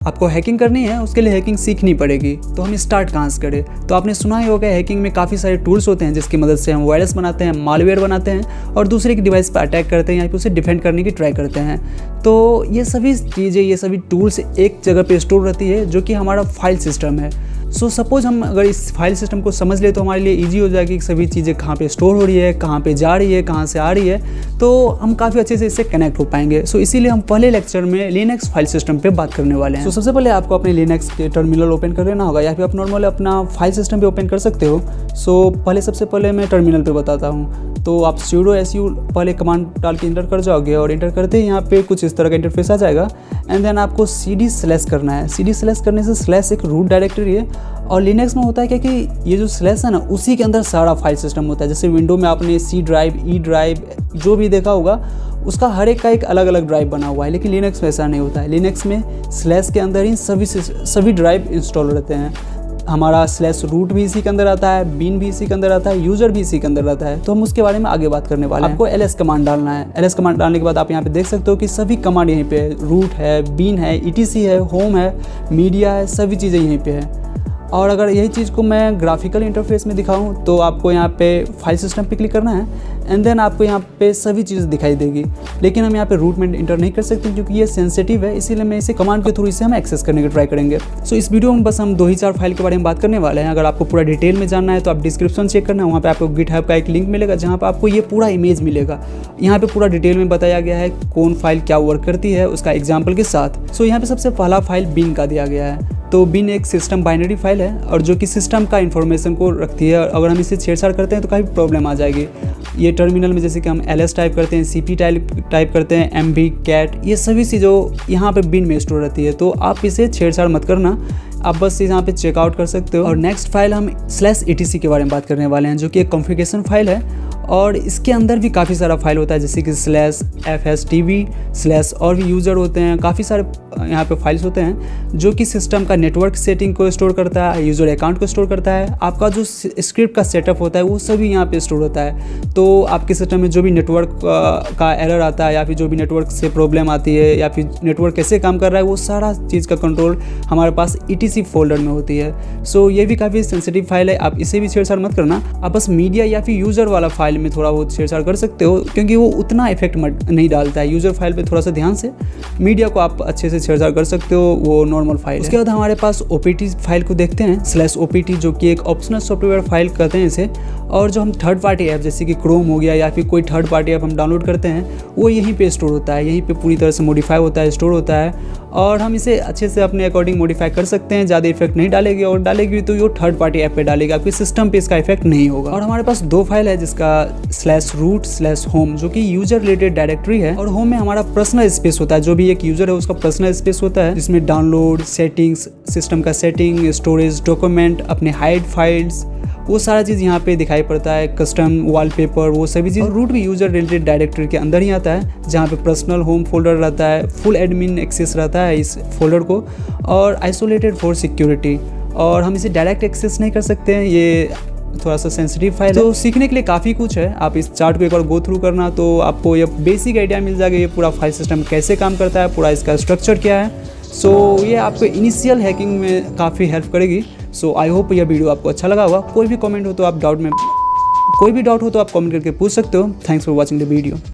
आपको हैकिंग करनी है, उसके लिए हैकिंग सीखनी पड़ेगी। तो हम स्टार्ट कहाँ से करें? तो आपने सुना ही होगा हैकिंग में काफ़ी सारे टूल्स होते हैं जिसकी मदद से हम वायरस बनाते हैं, मालवेयर बनाते हैं और दूसरे की डिवाइस पर अटैक करते हैं या फिर उसे डिफेंड करने की ट्राई करते हैं। तो ये सभी चीज़ें, ये सभी टूल्स एक जगह पे स्टोर रहती है जो कि हमारा फाइल सिस्टम है। सपोज हम अगर इस फाइल सिस्टम को समझ ले तो हमारे लिए ईजी हो जाएगी कि सभी चीज़ें कहाँ पे स्टोर हो रही है, कहाँ पे जा रही है, कहाँ से आ रही है, तो हम काफ़ी अच्छे से इससे कनेक्ट हो पाएंगे। इसीलिए हम पहले लेक्चर में लिनक्स फाइल सिस्टम पे बात करने वाले हैं। सबसे पहले आपको अपने लिनक्स के टर्मिनल ओपन कर लेना होगा या फिर आप नॉर्मल अपना फाइल सिस्टम पे ओपन कर सकते हो। सबसे पहले मैं टर्मिनल पे बताता हूँ। तो आप sudo su पहले कमांड डाल के इंटर कर जाओगे और इंटर करते ही यहाँ पे कुछ इस तरह का इंटरफेस आ जाएगा। एंड देन आपको cd/ करना है। cd/ करने से स्लैश एक रूट डायरेक्टरी है और लिनक्स में होता है क्या कि ये जो स्लैश है ना, उसी के अंदर सारा फाइल सिस्टम होता है। जैसे विंडो में आपने C ड्राइव, E ड्राइव जो भी देखा होगा, उसका हर एक का एक अलग अलग ड्राइव बना हुआ है, लेकिन लिनक्स में ऐसा नहीं होता है। लिनक्स में स्लैश के अंदर ही सभी ड्राइव इंस्टॉल रहते हैं। हमारा /रूट भी इसी के अंदर आता है, बीन भी इसी के अंदर आता है, यूज़र भी इसी के अंदर रहता है। तो हम उसके बारे में आगे बात करने वाले हैं। आपको ls कमांड डालना है। ls कमांड डालने के बाद आप यहाँ पे देख सकते हो कि सभी कमांड यहीं पे है। रूट है, बीन है, etc है, होम है, मीडिया है, सभी चीज़ें यहीं पे है। और अगर यही चीज़ को मैं ग्राफिकल इंटरफेस में दिखाऊं तो आपको यहाँ पे फाइल सिस्टम पे क्लिक करना है एंड देन आपको यहाँ पे सभी चीज़ दिखाई देगी। लेकिन हम यहाँ पे रूट में इंटर नहीं कर सकते क्योंकि ये सेंसिटिव है, इसीलिए मैं इसे कमांड के थ्रू इसे हम एक्सेस करने की ट्राई करेंगे। इस वीडियो में बस हम 2 ही 4 फाइल के बारे में बात करने वाले हैं। अगर आपको पूरा डिटेल में जानना है तो आप डिस्क्रिप्शन चेक करना, वहाँ पे आपको गिटहब का एक लिंक मिलेगा जहाँ पर आपको ये पूरा इमेज मिलेगा। यहाँ पे पूरा डिटेल में बताया गया है कौन फाइल क्या वर्क करती है उसका एग्जाम्पल के साथ। यहाँ पे सबसे पहला फाइल बीन का दिया गया है। तो बीन एक सिस्टम बाइनरी फाइल है और जो कि सिस्टम का इन्फॉर्मेशन को रखती है। अगर हम इसे छेड़छाड़ करते हैं तो काफ़ी प्रॉब्लम आ जाएगी। ये टर्मिनल में जैसे कि हम ls टाइप करते हैं, cp टाइप करते हैं, mv cat, ये सभी चीज़ों यहाँ पे बीन में स्टोर रहती है। तो आप इसे छेड़छाड़ मत करना, आप बस यहाँ पे चेकआउट कर सकते हो। और नेक्स्ट फाइल हम /etc के बारे में बात करने वाले हैं जो कि एक कॉन्फ़िगरेशन फाइल है और इसके अंदर भी काफ़ी सारा फाइल होता है जैसे कि /fstv/ और भी यूज़र होते हैं। काफ़ी सारे यहाँ पे फाइल्स होते हैं जो कि सिस्टम का नेटवर्क सेटिंग को स्टोर करता है, यूज़र अकाउंट को स्टोर करता है। आपका जो स्क्रिप्ट का सेटअप होता है वो सभी यहाँ पे स्टोर होता है। तो आपके सिस्टम में जो भी नेटवर्क का एरर आता है या फिर जो भी नेटवर्क से प्रॉब्लम आती है या फिर नेटवर्क कैसे काम कर रहा है, वो सारा चीज़ का कंट्रोल हमारे पास etc फोल्डर में होती है। ये भी काफ़ी सेंसिटिव फाइल है, आप इसे भी छेड़छाड़ मत करना। आप बस मीडिया या फिर यूज़र वाला फाइल में थोड़ा बहुत छेड़छाड़ कर सकते हो क्योंकि वो उतना इफेक्ट नहीं डालता है। यूज़र फाइल पे थोड़ा सा ध्यान से, मीडिया को आप अच्छे से छेड़छाड़ कर सकते हो, वो नॉर्मल फाइल। उसके बाद हमारे पास opt फाइल को देखते हैं। /opt जो कि एक ऑप्शनल सॉफ्टवेयर फाइल कहते हैं इसे। और जो हम थर्ड पार्टी ऐप जैसे कि क्रोम हो गया या फिर कोई थर्ड पार्टी ऐप हम डाउनलोड करते हैं वो यहीं पे स्टोर होता है, यहीं पे पूरी तरह से मॉडिफाई होता है, स्टोर होता है और हम इसे अच्छे से अपने अकॉर्डिंग मॉडिफाई कर सकते हैं। ज़्यादा इफेक्ट नहीं डालेगी और डालेगी तो ये थर्ड पार्टी ऐप पे डालेगा, आपके सिस्टम पे इसका इफेक्ट नहीं होगा। और हमारे पास 2 फाइल है जिसका /root/home जो कि यूजर रिलेटेड डायरेक्टरी है। और होम में हमारा पर्सनल स्पेस होता है, जो भी एक यूजर है उसका पर्सनल स्पेस होता है जिसमें डाउनलोड, सेटिंग्स, सिस्टम का सेटिंग, स्टोरेज, डॉक्यूमेंट, अपने हाइड फाइल्स, वो सारा चीज़ यहाँ पे दिखाई पड़ता है। कस्टम वॉलपेपर, वो सभी चीज़। रूट भी यूजर रिलेटेड डायरेक्टरी के अंदर ही आता है जहाँ पे पर्सनल होम फोल्डर रहता है, फुल एडमिन एक्सेस रहता है इस फोल्डर को और आइसोलेटेड फॉर सिक्योरिटी। और हम इसे डायरेक्ट एक्सेस नहीं कर सकते हैं, ये थोड़ा सा सेंसिटिव फाइल है। तो सीखने के लिए काफ़ी कुछ है, आप इस चार्ट को एक बार गो थ्रू करना तो आपको ये बेसिक आइडिया मिल जाएगा ये पूरा फाइल सिस्टम कैसे काम करता है, पूरा इसका स्ट्रक्चर क्या है। ये आपको इनिशियल हैकिंग में काफ़ी हेल्प करेगी। आई होप यह वीडियो आपको अच्छा लगा होगा। कोई भी डाउट हो तो आप कमेंट करके पूछ सकते हो। Thanks for watching the video.